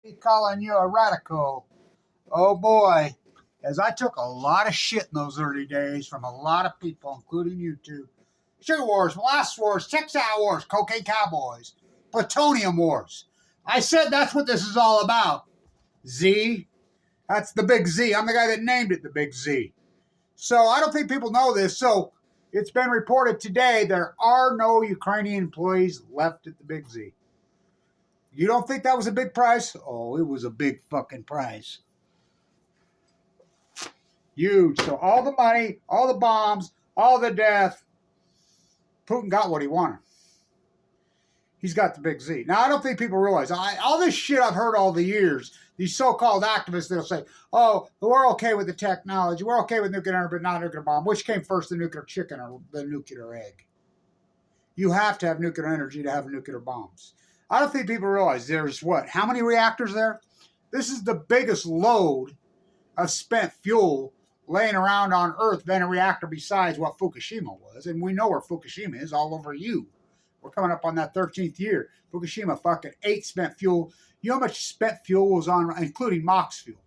Be calling you a radical. Oh boy, as I took a lot of shit in those early days from a lot of people, including you two. Sugar Wars, Molasses Wars, Textile Wars, Cocaine Cowboys, Plutonium Wars. I said that's what this is all about. Z, that's the big Z. I'm the guy that named it the big Z. So I don't think people know this. So it's been reported today there are no Ukrainian employees left at the big Z. You don't think that was a big prize? Oh, it was a big fucking prize. Huge. So all the money, all the bombs, all the death, Putin got what he wanted. He's got the big Z. Now, I don't think people realize, all this shit I've heard all the years, these so-called activists, they'll say, oh, we're okay with the technology, we're okay with nuclear but not nuclear bomb. Which came first, the nuclear chicken or the nuclear egg? You have to have nuclear energy to have nuclear bombs. I don't think people realize there's what? How many reactors there? This is the biggest load of spent fuel laying around on Earth than a reactor besides what Fukushima was. And we know where Fukushima is, all over you. We're coming up on that 13th year. Fukushima fucking ate spent fuel. You know how much spent fuel was on, including MOX fuel?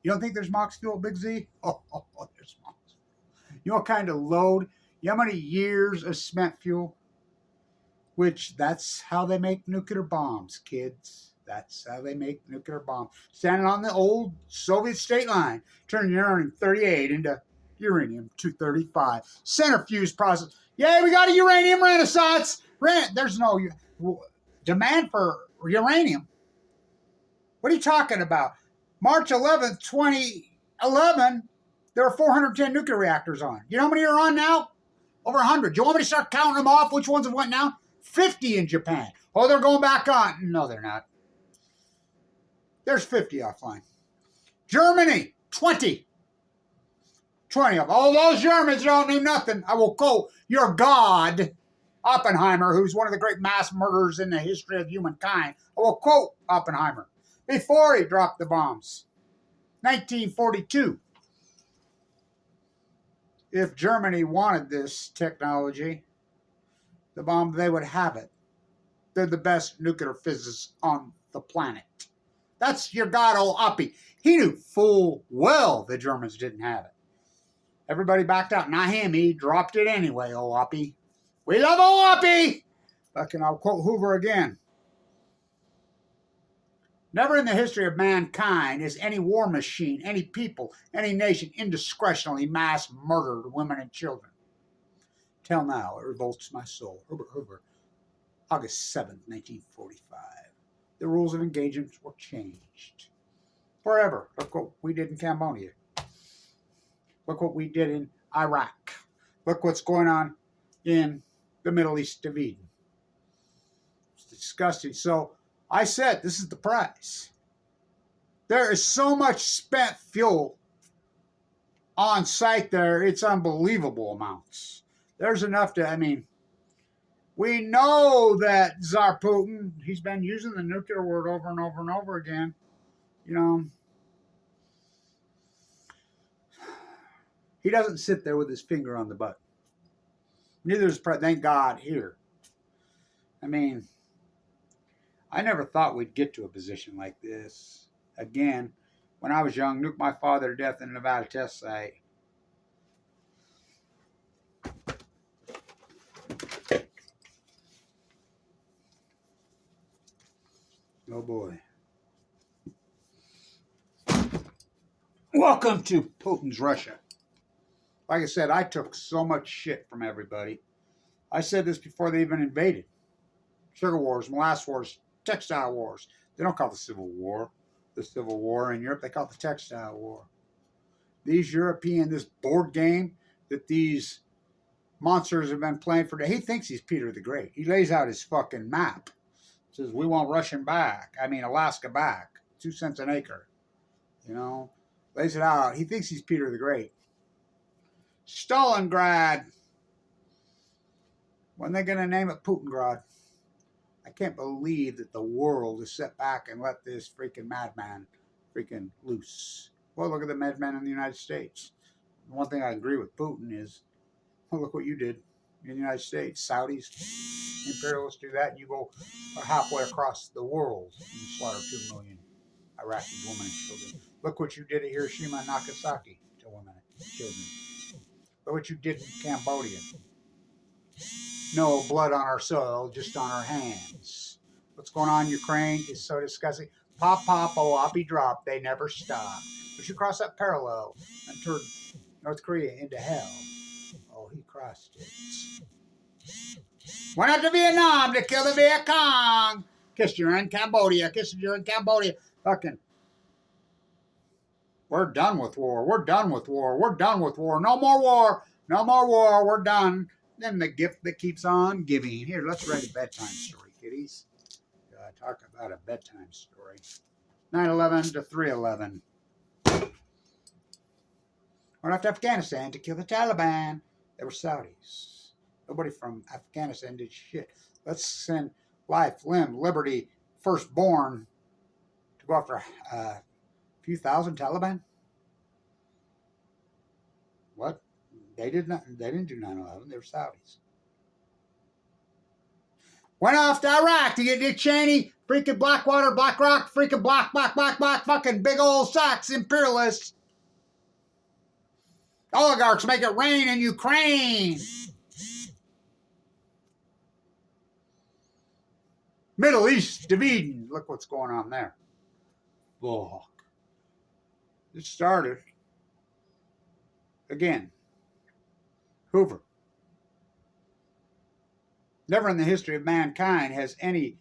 You don't think there's MOX fuel, Big Z? Oh, there's MOX. You know what kind of load? You know how many years of spent fuel? Which, that's how they make nuclear bombs, kids. That's how they make nuclear bombs. Standing on the old Soviet state line, turning uranium-38 into uranium-235. Centrifuge process. Yay, we got a uranium renaissance. There's no demand for uranium. What are you talking about? March 11th, 2011, there were 410 nuclear reactors on. You know how many are on now? Over 100. Do you want me to start counting them off? Which ones have went now? 50 in Japan. Oh, they're going back on. No, they're not. There's 50 offline. Germany, 20. 20 of them. Oh, those Germans don't do nothing. I will quote your God, Oppenheimer, who's one of the great mass murderers in the history of humankind. I will quote Oppenheimer before he dropped the bombs. 1942. If Germany wanted this technology, the bomb, they would have it. They're the best nuclear physicists on the planet. That's your God, old Oppie. He knew full well the Germans didn't have it. Everybody backed out. Not him. He dropped it anyway, old Oppie. We love old Oppie! Fucking, I'll quote Hoover again. Never in the history of mankind has any war machine, any people, any nation indiscretionally mass murdered women and children. Till now, it revolts my soul. Herbert Hoover, August 7th, 1945. The rules of engagement were changed forever. Look what we did in Cambodia. Look what we did in Iraq. Look what's going on in the Middle East of Eden. It's disgusting. So I said, this is the price. There is so much spent fuel on site there, it's unbelievable amounts. There's enough to, we know that Tsar Putin, he's been using the nuclear word over and over and over again. You know, he doesn't sit there with his finger on the button. Neither does, thank God, here. I never thought we'd get to a position like this. Again, when I was young, nuked my father to death in a Nevada test site. Oh boy. Welcome to Putin's Russia. Like I said, I took so much shit from everybody. I said this before they even invaded. Sugar Wars, Molasses Wars, Textile Wars. They don't call it the Civil War. The Civil War in Europe, they call it the Textile War. These this board game that these monsters have been playing for, he thinks he's Peter the Great. He lays out his fucking map. Says, we want Alaska back. 2 cents an acre. You know, lays it out. He thinks he's Peter the Great. Stalingrad. When are they going to name it Putingrad? I can't believe that the world has sat back and let this freaking madman freaking loose. Well, look at the madman in the United States. One thing I agree with Putin is, well, look what you did in the United States. Saudis, imperialists do that, and you go halfway across the world and you slaughter 2 million Iraqi women and children. Look what you did at Hiroshima and Nagasaki to women and children. Look what you did in Cambodia. No blood on our soil, just on our hands. What's going on in Ukraine is so disgusting. Pop, pop, oh, oppie drop. They never stop. But you cross that parallel and turn North Korea into hell. Oh, he crossed it. Went out to Vietnam to kill the Viet Cong. Kissinger in Cambodia. Kissinger in Cambodia. Fucking. We're done with war. We're done with war. We're done with war. No more war. No more war. We're done. Then the gift that keeps on giving. Here, let's write a bedtime story, kiddies. Talk about a bedtime story. 9/11 to 3/11. Went off to Afghanistan to kill the Taliban. They were Saudis. Nobody from Afghanistan did shit. Let's send life, limb, liberty, firstborn to go after a few thousand Taliban. What? They didn't do 9/11. They were Saudis. Went off to Iraq to get Dick Cheney, freaking Blackwater, BlackRock, freaking black, fucking big old socks, imperialists. Oligarchs make it rain in Ukraine. Middle East dividing. Look what's going on there. Fuck. It started again. Hoover. Never in the history of mankind has any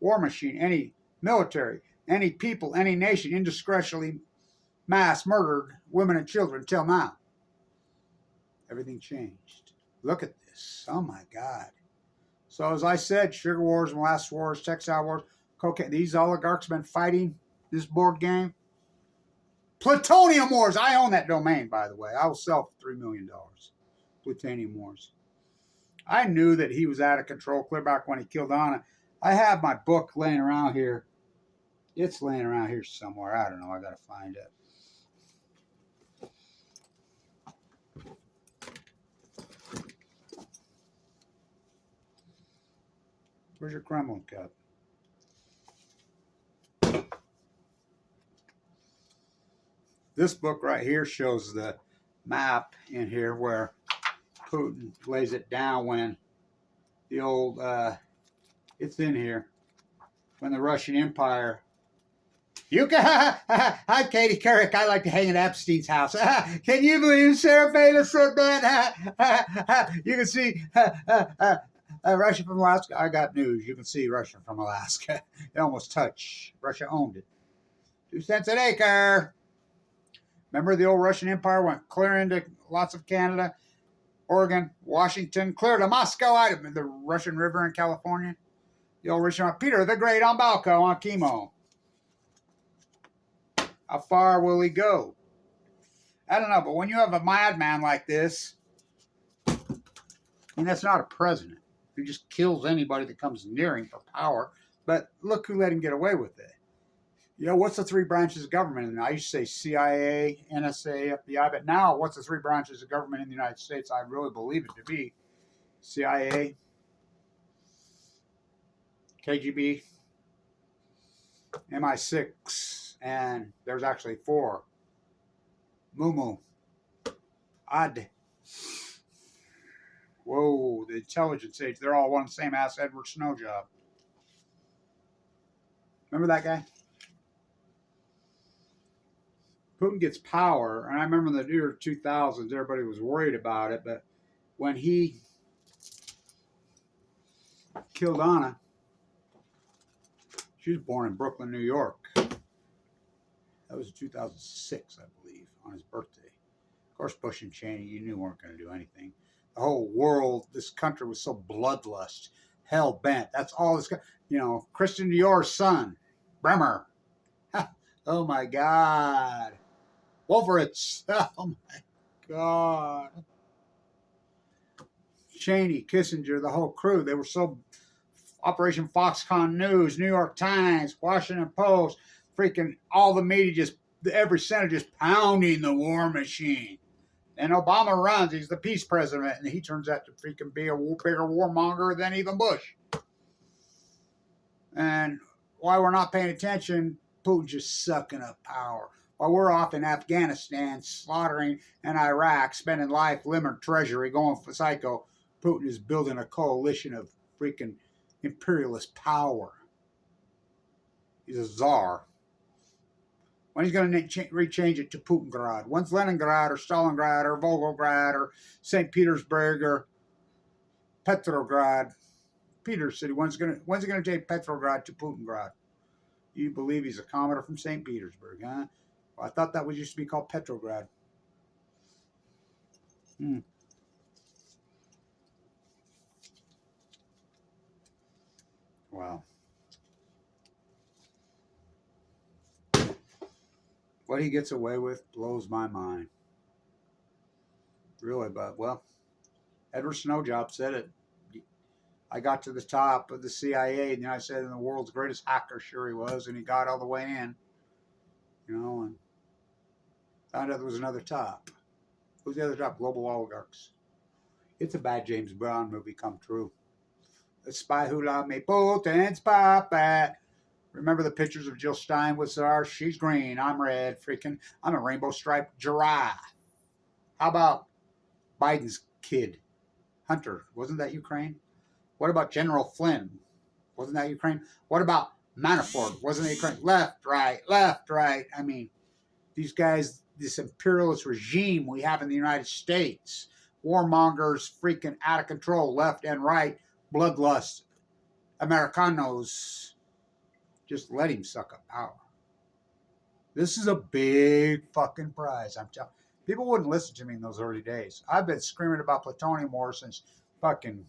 war machine, any military, any people, any nation indiscretionally mass murdered women and children till now. Everything changed. Look at this. Oh my God. So as I said, sugar wars, molasses wars, textile wars, cocaine. These oligarchs have been fighting this board game. Plutonium wars. I own that domain, by the way. I will sell for $3 million. Plutonium wars. I knew that he was out of control clear back when he killed Anna. I have my book laying around here. It's laying around here somewhere. I don't know. I got to find it. Where's your Kremlin cup? This book right here shows the map in here where Putin lays it down when the old, it's in here, when the Russian Empire, you can, hi Katie Couric, I like to hang at Epstein's house. Can you believe Sarah Palin said that? You can see Russia from Alaska. I got news. You can see Russia from Alaska. It almost touched. Russia owned it. 2 cents an acre. Remember the old Russian Empire went clear into lots of Canada, Oregon, Washington, clear to Moscow, the Russian River in California. The old Russian Peter the Great on Balco on chemo. How far will he go? I don't know, but when you have a madman like this, I mean, that's not a president. He just kills anybody that comes near him for power. But look who let him get away with it. You know, what's the 3 branches of government? And I used to say CIA, NSA, FBI, but now what's the 3 branches of government in the United States? I really believe it to be CIA, KGB, MI6, and there's actually 4. Mumu, Ides. Whoa, the intelligence age. They're all one and the same ass Edward Snow job. Remember that guy? Putin gets power, and I remember in the year 2000s, everybody was worried about it, but when he killed Anna, she was born in Brooklyn, New York. That was 2006, I believe, on his birthday. Of course, Bush and Cheney, you knew weren't going to do anything. The whole world, this country was so bloodlust, hell-bent. That's all this, you know, Christian Dior's son, Bremer. Oh, my God. Wolfowitz. Oh, my God. Cheney, Kissinger, the whole crew, they were so, Operation Foxconn News, New York Times, Washington Post, freaking all the media just, every senator just pounding the war machine. And Obama runs, he's the peace president, and he turns out to freaking be a bigger warmonger than even Bush. And why we're not paying attention, Putin's just sucking up power. While we're off in Afghanistan slaughtering, and Iraq spending life, limb, or treasury going for psycho, Putin is building a coalition of freaking imperialist power. He's a czar. When he's going to rechange it to Putingrad? When's Leningrad or Stalingrad or Volgograd or St. Petersburg or Petrograd? Peter City. When's he going to take Petrograd to Putingrad? You believe he's a commoner from St. Petersburg, huh? Well, I thought that used to be called Petrograd. Wow. What he gets away with blows my mind. Really, but, well, Edward Snowjob said it. I got to the top of the CIA, and I said, the world's greatest hacker, sure he was, and he got all the way in. You know, and found out there was another top. Who's the other top? Global oligarchs. It's a bad James Brown movie come true. The spy who loved me, Putin's puppet. Remember the pictures of Jill Stein with TSAR? She's green, I'm red, freaking, I'm a rainbow striped giraffe. How about Biden's kid, Hunter? Wasn't that Ukraine? What about General Flynn? Wasn't that Ukraine? What about Manafort? Wasn't that Ukraine? Left, right, left, right. I mean, these guys, this imperialist regime we have in the United States, warmongers freaking out of control, left and right, bloodlust, Americanos. Just let him suck up power. This is a big fucking prize. I'm telling you. People wouldn't listen to me in those early days. I've been screaming about plutonium war since fucking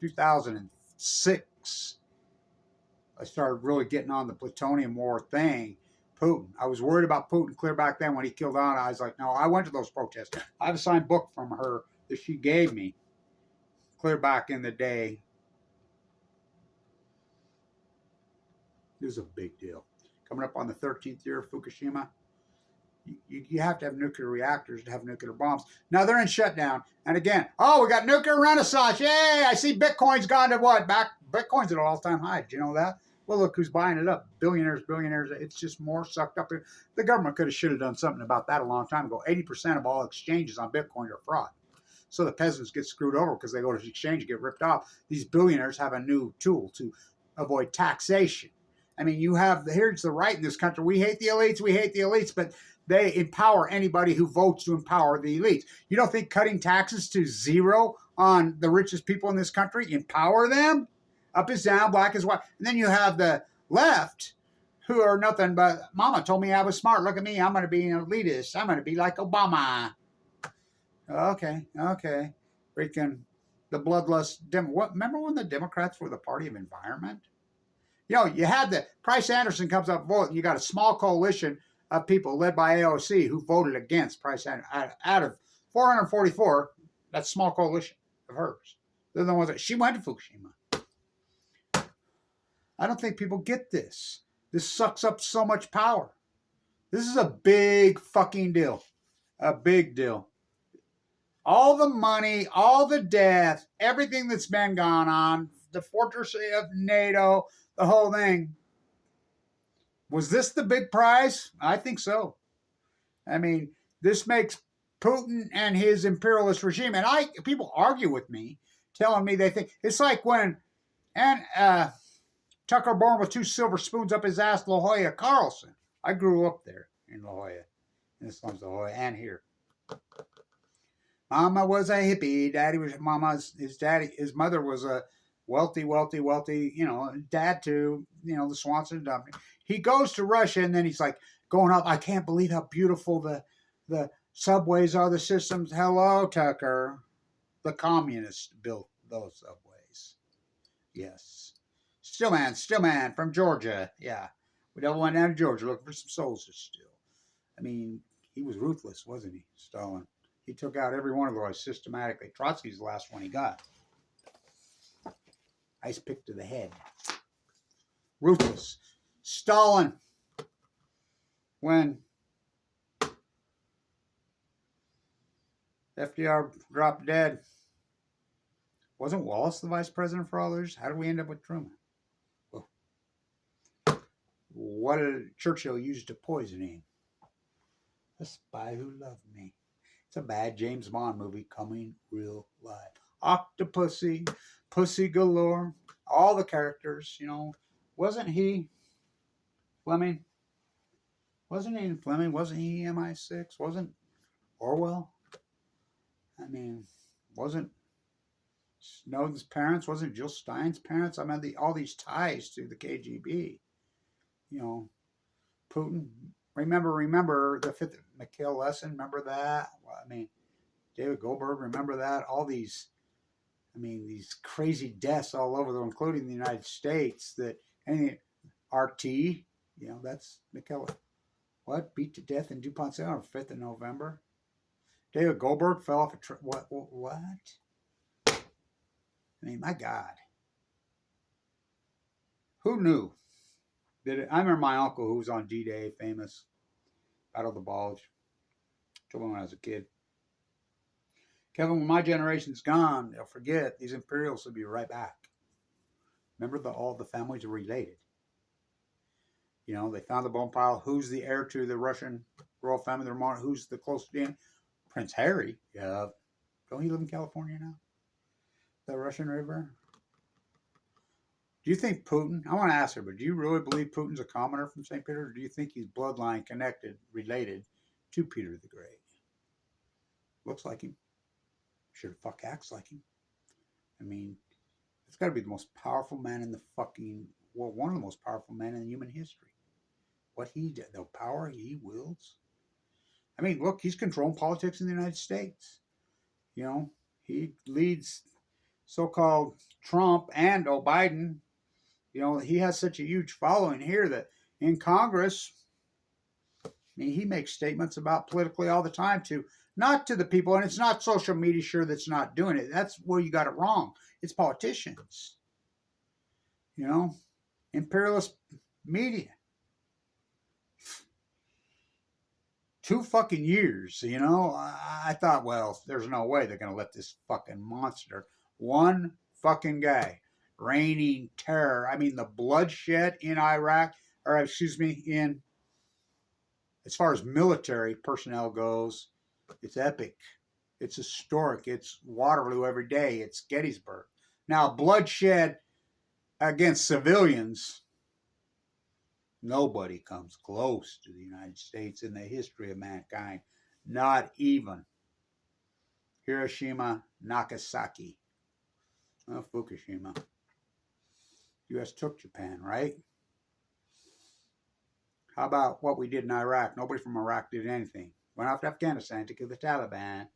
2006. I started really getting on the plutonium war thing. Putin. I was worried about Putin clear back then when he killed Anna. I was like, no, I went to those protests. I have a signed book from her that she gave me clear back in the day. This is a big deal. Coming up on the 13th year of Fukushima, you have to have nuclear reactors to have nuclear bombs. Now they're in shutdown. And again, we got nuclear renaissance. Yay! I see Bitcoin's gone to what? Bitcoin's at an all-time high. Did you know that? Well, look who's buying it up. Billionaires. It's just more sucked up. The government should have done something about that a long time ago. 80% of all exchanges on Bitcoin are fraud. So the peasants get screwed over because they go to the exchange and get ripped off. These billionaires have a new tool to avoid taxation. I mean, here's the right in this country. We hate the elites, but they empower anybody who votes to empower the elites. You don't think cutting taxes to zero on the richest people in this country empower them? Up is down, black is white. And then you have the left who are nothing but, Mama told me I was smart. Look at me. I'm going to be an elitist. I'm going to be like Obama. Okay. Freaking the bloodlust. Remember when the Democrats were the party of environment? You know, you had Price Anderson comes up voting. You got a small coalition of people led by AOC who voted against Price Anderson. Out of 444, that's a small coalition of hers. They're the ones that she went to Fukushima. I don't think people get this. This sucks up so much power. This is a big fucking deal. A big deal. All the money, all the death, everything that's been gone on, the fortress of NATO, the whole thing. Was this the big prize? I think so. I mean, this makes Putin and his imperialist regime, and people argue with me, telling me they think, it's like when Tucker born with 2 silver spoons up his ass, La Jolla Carlson. I grew up there in La Jolla, in the slums of La Jolla, and here. Mama was a hippie. Daddy was his mother was a wealthy, dad too, the Swanson dumping. He goes to Russia and then he's like going up. I can't believe how beautiful the subways are, the systems. Hello, Tucker. The communists built those subways. Yes. Stillman from Georgia. Yeah. We don't went down to Georgia looking for some souls to steal. I mean, he was ruthless, wasn't he, Stalin? He took out every one of those systematically. Trotsky's the last one he got. Ice pick to the head. Ruthless. Stalin. When FDR dropped dead, wasn't Wallace the vice president for all those? How did we end up with Truman? Well, What did Churchill use to poison him? The Spy Who Loved Me. It's a bad James Bond movie coming real live. Octopussy, Pussy Galore, all the characters, you know. Wasn't he Fleming? Wasn't he Fleming? Wasn't he MI6? Wasn't Orwell? I mean, wasn't Snowden's parents? Wasn't Jill Stein's parents? I mean, all these ties to the KGB. You know, Putin. Remember the fifth Mikhail Lesson. Remember that? Well, I mean, David Goldberg. Remember that? All these, I mean, these crazy deaths all over, including the United States. That any RT, you know, that's Mikhail. What? Beat to death in DuPont Center on 5th of November. David Goldberg fell off a what? I mean, my God. Who knew? I remember my uncle who was on D-Day, famous, Battle of the Bulge. Told me when I was a kid. Kevin, when my generation's gone, they'll forget these imperials will be right back. Remember, all the families are related. You know, they found the bone pile. Who's the heir to the Russian royal family? Who's the closest in? Prince Harry. Yeah. Don't he live in California now? The Russian River. Do you think Putin, I want to ask her, but do you really believe Putin's a commoner from St. Peter? Or do you think he's bloodline connected, related to Peter the Great? Looks like him. Sure the fuck acts like him. I mean, it's got to be the most powerful man in the fucking, well, one of the most powerful men in human history. What he did, the power he wields. I mean, look, he's controlling politics in the United States. You know, he leads so-called Trump and Biden. You know, he has such a huge following here that in Congress, I mean, he makes statements about politically all the time not to the people, and it's not social media sure that's not doing it. That's where you got it wrong. It's politicians. You know, imperialist media. 2 fucking years, you know. I thought, well, there's no way they're going to let this fucking monster, one fucking guy, reigning terror. I mean, the bloodshed in Iraq, or excuse me, as far as military personnel goes, it's epic. It's historic. It's Waterloo every day. It's Gettysburg. Now, bloodshed against civilians, nobody comes close to the United States in the history of mankind. Not even Hiroshima, Nagasaki. Well, Fukushima. U.S. took Japan, right? How about what we did in Iraq? Nobody from Iraq did anything. Went off to Afghanistan to kill the Taliban.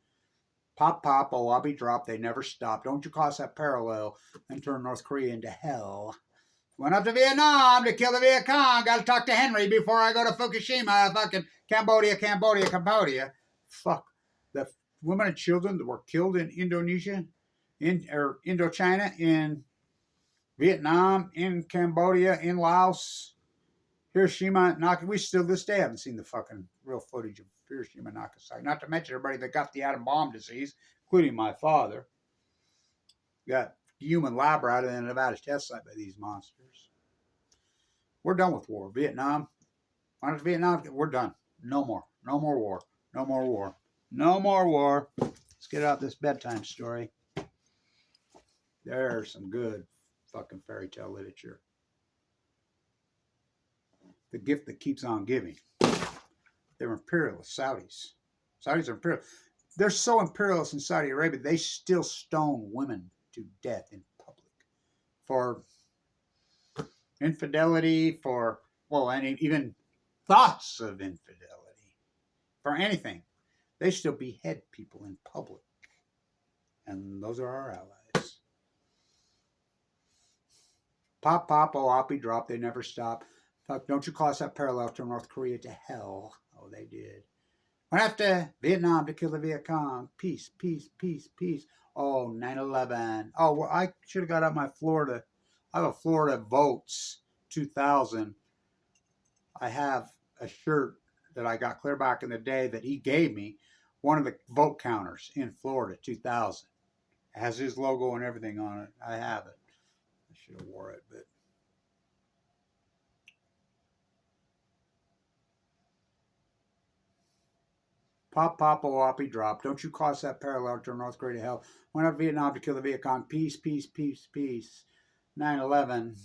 Pop, Oabi drop. They never stopped. Don't you cross that parallel and turn North Korea into hell. Went up to Vietnam to kill the Viet Cong. Got to talk to Henry before I go to Fukushima. Fucking Cambodia. Fuck. The women and children that were killed in Indonesia, or Indochina, in Vietnam, in Cambodia, in Laos, Hiroshima, Nagasaki. We still this day haven't seen the fucking real footage of Hiroshima, Nagasaki. Not to mention everybody that got the atom bomb disease, including my father. Got human lab rat in the Nevada test site by these monsters. We're done with war. Vietnam. We're done. No more. No more war. No more war. No more war. Let's get out this bedtime story. There's some good fucking fairy tale literature. The gift that keeps on giving. They're imperialist Saudis. Saudis are imperial. They're so imperialist in Saudi Arabia, they still stone women to death in public for infidelity, and even thoughts of infidelity, for anything. They still behead people in public. And those are our allies. Pop, Oapi drop. They never stop. Fuck, don't you cross that parallel to North Korea to hell. Oh, they did. Went after Vietnam to kill the Viet Cong. Peace. Oh, 9/11. Oh, well, I should have got out my Florida. I have a Florida Votes 2000. I have a shirt that I got clear back in the day that he gave me. One of the vote counters in Florida 2000. It has his logo and everything on it. I have it. I should have wore it, but Pop, pop, oh, oppie, drop. Don't you cross that parallel to North Korea to hell. Went up to Vietnam to kill the Viet Cong. Peace, peace, peace, peace. 9/11.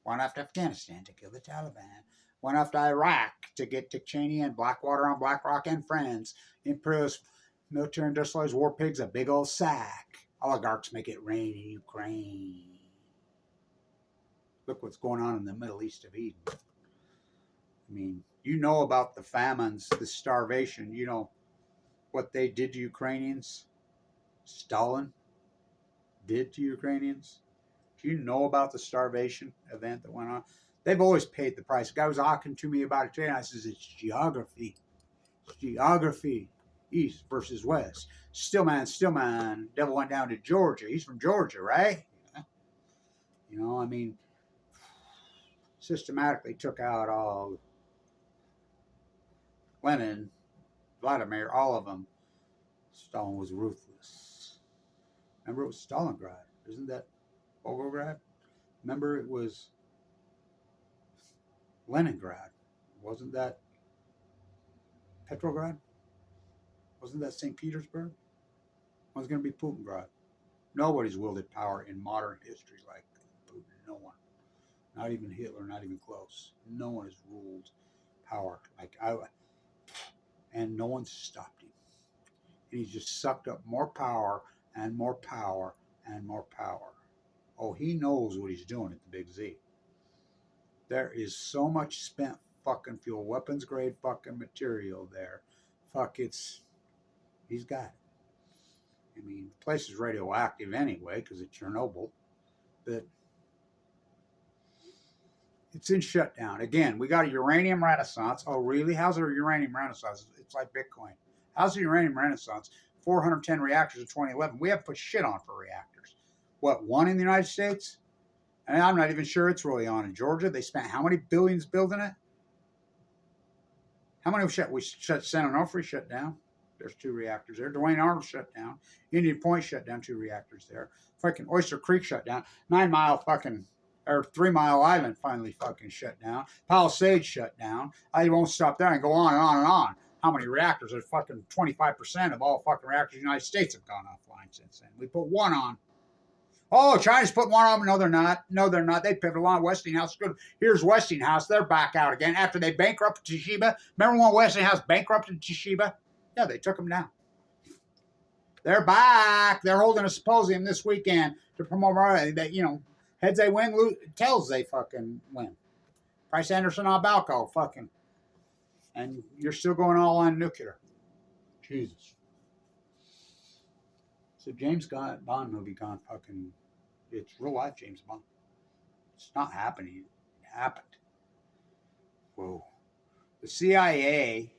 Went after Afghanistan to kill the Taliban. Went after Iraq to get Dick Cheney and Blackwater on BlackRock and friends. Imperialist military industrialized war pigs, a big old sack. Oligarchs make it rain in Ukraine. Look what's going on in the Middle East of Eden. I mean, you know about the famines, the starvation. You know what they did to Ukrainians? Stalin did to Ukrainians? Do you know about the starvation event that went on? They've always paid the price. A guy was talking to me about it today, and I says, it's geography. It's geography. East versus west. Stillman. Devil went down to Georgia. He's from Georgia, right? You know, I mean, systematically took out all Lenin, Vladimir, all of them. Stalin was ruthless. Remember, it was Stalingrad. Isn't that Volgograd? Remember, it was Leningrad. Wasn't that Petrograd? Wasn't that St. Petersburg? What's going to be Putingrad? Nobody's wielded power in modern history like Putin. No one. Not even Hitler, not even close. No one has ruled power like I. And no one's stopped him. And he's just sucked up more power and more power and more power. Oh, he knows what he's doing at the Big Z. There is so much spent fucking fuel, weapons grade fucking material there. Fuck, he's got it. I mean, the place is radioactive anyway because of Chernobyl. But it's in shutdown. Again, we got a uranium renaissance. Oh, really? How's a uranium renaissance? It's like Bitcoin. How's the uranium renaissance? 410 reactors in 2011. We haven't put shit on for reactors. What, one in the United States? And I'm not even sure it's really on in Georgia. They spent how many billions building it? How many we shut San Onofre shut down? There's 2 reactors there. Duane Arnold shut down. Indian Point shut down 2 reactors there. Fucking Oyster Creek shut down. 3 Mile Island finally fucking shut down. Palisades shut down. I won't stop there and go on and on and on. How many reactors? There's fucking 25% of all fucking reactors in the United States have gone offline since then. We put 1 on. Oh, China's put 1 on. No, they're not. No, they're not. They pivoted on. Westinghouse. Good. Here's Westinghouse. They're back out again after they bankrupted Toshiba. Remember when Westinghouse bankrupted Toshiba? Yeah, they took them down. They're back. They're holding a symposium this weekend to promote that, you know, heads they win, tails they fucking win. Price Anderson on Balco, fucking. And you're still going all on nuclear. Jesus. So James Bond movie gone fucking. It's real life James Bond. It's not happening. It happened. Whoa. The CIA,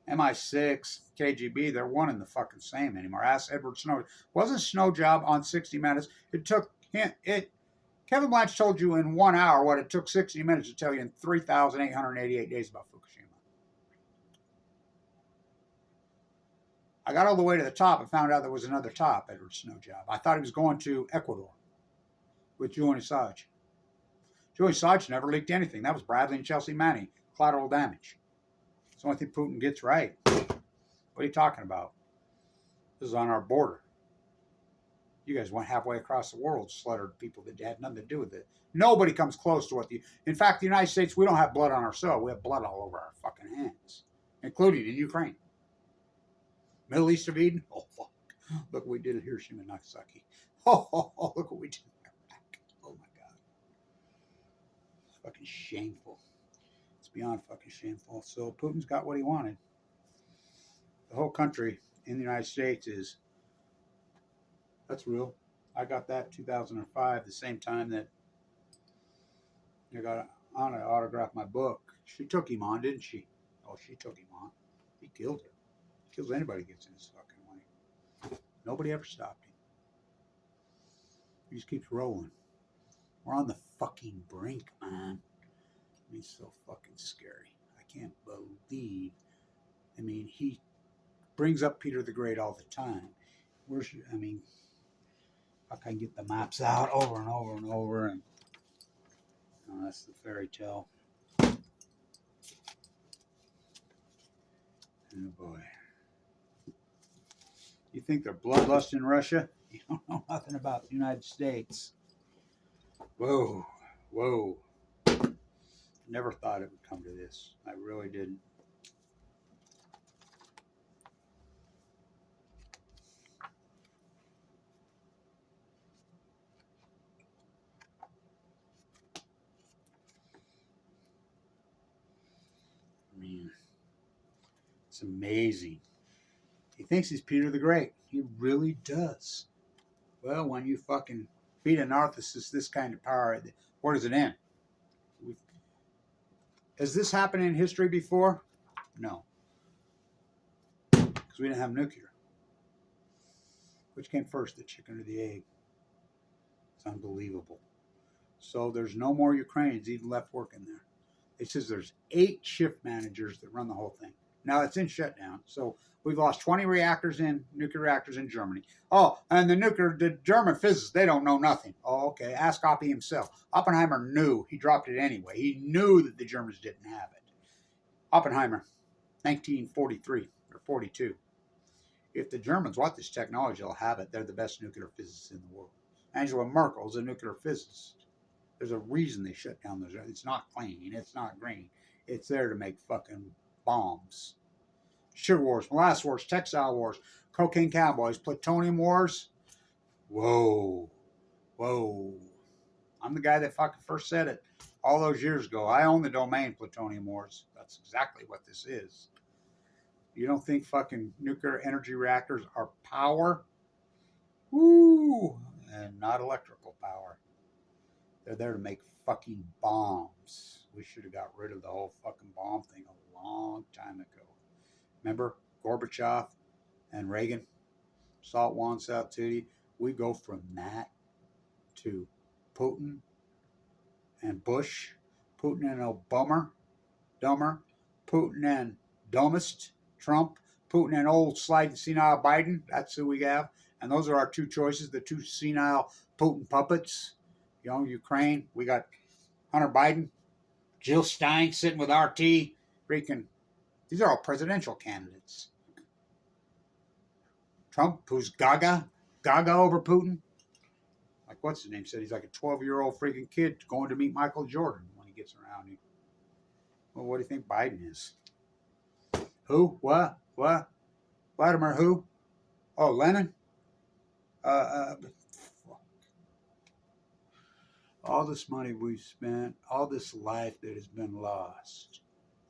MI6, KGB, they're one and the fucking same anymore. Ask Edward Snowden. Wasn't Snow Job on 60 Minutes? Kevin Blanch told you in 1 hour what it took 60 minutes to tell you in 3,888 days about Fukushima. I got all the way to the top and found out there was another top, Edward Snow Job. I thought he was going to Ecuador with Julian Assange. Julian Assange never leaked anything. That was Bradley and Chelsea Manning. Collateral damage. It's the only thing Putin gets right. What are you talking about? This is on our border. You guys went halfway across the world, slaughtered people that had nothing to do with it. Nobody comes close to what in fact, the United States, we don't have blood on our soil. We have blood all over our fucking hands, including in Ukraine. Middle East of Eden. Oh, fuck. Look what we did at Hiroshima and Nagasaki. Oh, look what we did in Iraq. Oh, my God. It's fucking shameful. It's beyond fucking shameful. So Putin's got what he wanted. The whole country in the United States is, that's real. I got that in 2005, the same time that I got Anna to autograph my book. She took him on, didn't she? Oh, she took him on. He killed her. Kills anybody who gets in his fucking way. Nobody ever stopped him. He just keeps rolling. We're on the fucking brink, man. I mean, it's so fucking scary. I can't believe. I mean, he brings up Peter the Great all the time. I can get the maps out over and over and over, and that's the fairy tale. Oh boy. You think they're bloodlust in Russia? You don't know nothing about the United States. Whoa. Whoa. Never thought it would come to this. I really didn't. Man, it's amazing. He thinks he's Peter the Great. He really does. Well, when you fucking feed a narcissist this kind of power, where does it end? Has this happened in history before? No. Because we didn't have nuclear. Which came first, the chicken or the egg? It's unbelievable. So there's no more Ukrainians even left working there. It says there's 8 shift managers that run the whole thing. Now it's in shutdown. So we've lost 20 nuclear reactors in Germany. Oh, and the German physicists, they don't know nothing. Oh, okay. Ask Oppie himself. Oppenheimer knew. He dropped it anyway. He knew that the Germans didn't have it. Oppenheimer, 1943 or 42. If the Germans want this technology, they'll have it. They're the best nuclear physicists in the world. Angela Merkel is a nuclear physicist. There's a reason they shut down those. It's not clean. It's not green. It's there to make fucking bombs. Sugar wars, molasses wars, textile wars, cocaine cowboys, plutonium wars. Whoa. Whoa. I'm the guy that fucking first said it all those years ago. I own the domain Plutonium Wars. That's exactly what this is. You don't think fucking nuclear energy reactors are power? Woo! And not electrical power. They're there to make fucking bombs. We should have got rid of the whole fucking bomb thing a long time ago. Remember Gorbachev and Reagan? Salt One, South Tootie. We go from that to Putin and Bush, Putin and Obama, Dumber, Putin and Dumbest, Trump, Putin and old sliding senile Biden. That's who we have. And those are our 2 choices, the 2 senile Putin puppets. You know, Ukraine, we got Hunter Biden, Jill Stein sitting with RT, freaking, these are all presidential candidates. Trump, who's gaga over Putin. Like, what's his name said, he's like a 12-year-old freaking kid going to meet Michael Jordan when he gets around him. Well, what do you think Biden is? Who? What? Vladimir who? Oh, Lenin? All this money we've spent, all this life that has been lost.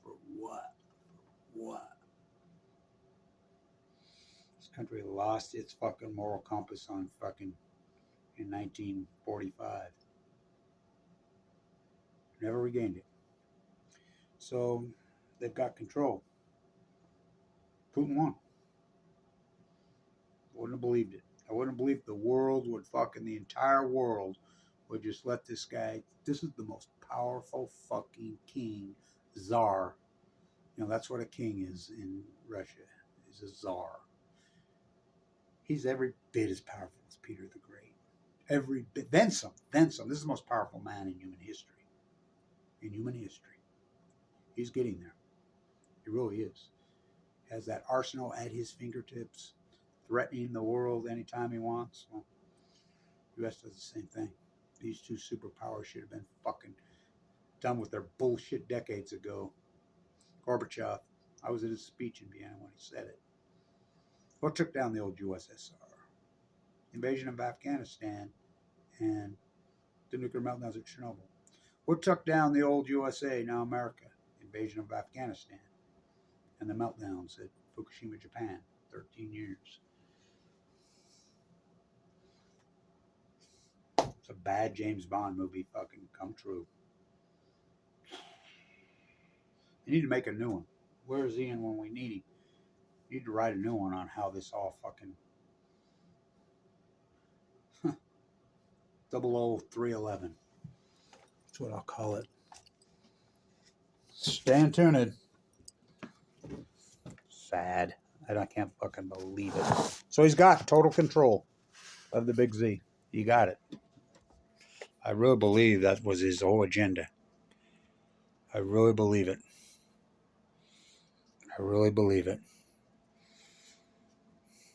For what? What? This country lost its fucking moral compass on fucking in 1945. Never regained it. So they've got control. Putin won. I wouldn't have believed it. I wouldn't have believed the world would the entire world would just let this guy. This is the most powerful fucking king, czar. You know, that's what a king is in Russia. Is a czar. He's every bit as powerful as Peter the Great. Every bit. Then some. This is the most powerful man in human history. He's getting there. He really is. Has that arsenal at his fingertips, threatening the world anytime he wants. Well, the U.S. does the same thing. These 2 superpowers should have been fucking done with their bullshit decades ago. Gorbachev, I was at his speech in Vienna when he said it. What took down the old USSR? Invasion of Afghanistan and the nuclear meltdowns at Chernobyl. What took down the old USA, now America? Invasion of Afghanistan and the meltdowns at Fukushima, Japan, 13 years. It's a bad James Bond movie fucking come true. You need to make a new one. Where's Ian when we need him? You need to write a new one on how this all fucking 00311. That's what I'll call it. Stay tuned. Sad. I can't fucking believe it. So he's got total control of the Big Z. You got it. I really believe that was his whole agenda. I really believe it. I really believe it.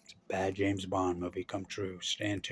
It's a bad James Bond movie come true. Stand tuned.